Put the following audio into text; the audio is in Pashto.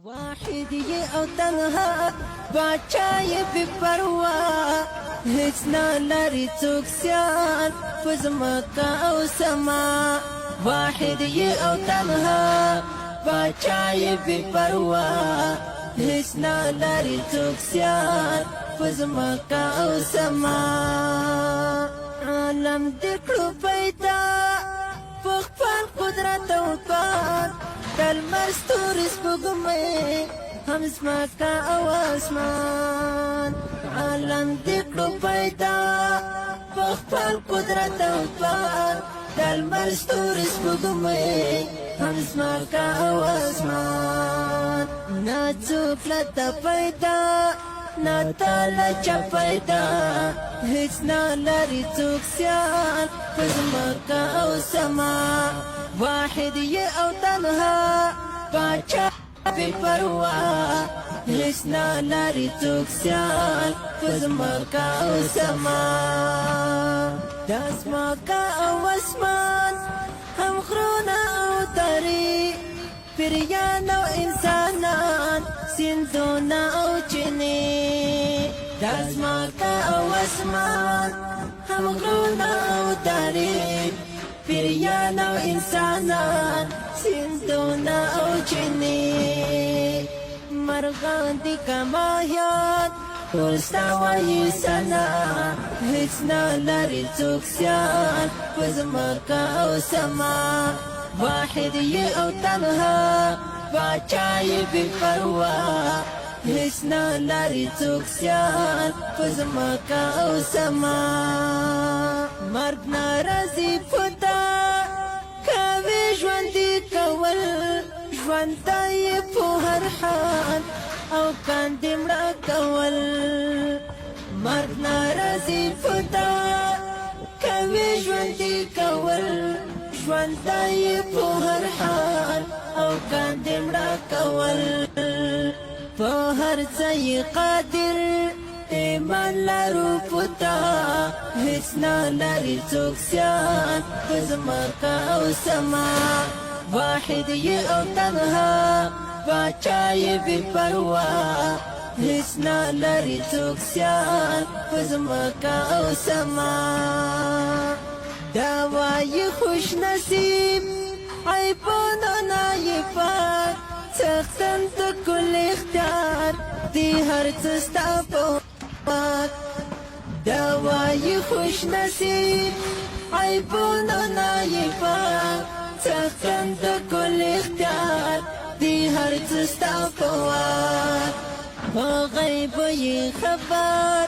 واحد يي او تنها باچای بی پروا هیڅ نه لري څوک سیال فزمکا او سما واحد یي او تنها باچای بی پروا هیڅ نه لري څوک سیال فزمکا او سما عالم دکړو پیدا فخفال قدرت او طاعت دلمر ستوري سپوږمۍ هم زمکا او اسمان عالم دکړو پیدا فخفال قدرت او طاعت دلمر ستوري سپوږمۍ هم زمکا او اسمان نه څوک لته پیدا نه تاله چا پیدا هیڅ نه لري څوک سیال په زمکا او سما واحد یي او تنها باچا بی پروا هیڅ نه لري څوک سیال په زمکا او سما د زمکا او اسمان هم غرونه او درې پیریان او انسانان سیندونه او چینې د زمکا او اسمان هم غرونه او درې پیریان او انسانان سیندونه او چینې مرغان دي که ماهیان ټول ستا وایي سنا هیڅ نه لري څوک سیال په زمکا او سما واحد یي او تنها باچای بی پروا هیڅ نه لري څوک سیال په زمکا او سما مرګ ناراضي پتا کوي ژوندي کول ژوندی په هر حال او کاندې مړه کول مرګ ناراضي پتا کوي ژوندي کول ژوندی په هر حال او کاندې مړه کول په هر ځای قادر ایمان لرو پتا هیڅ نه لري څوک سیال په زمکا او سما واحد یي او تنها باچای بی پروا هیڅ نه لري څوک سیال په زمکا او سما دا وایي خوش نصیب عیبونه نه یې پاک څښتن د کل اختیار دی هر څه ستا په واک دا وایي خوش نصیب عیبونه نه یې پاک څښتن د کل اختیار دی هر څه ستا په واک په غیب یې خبر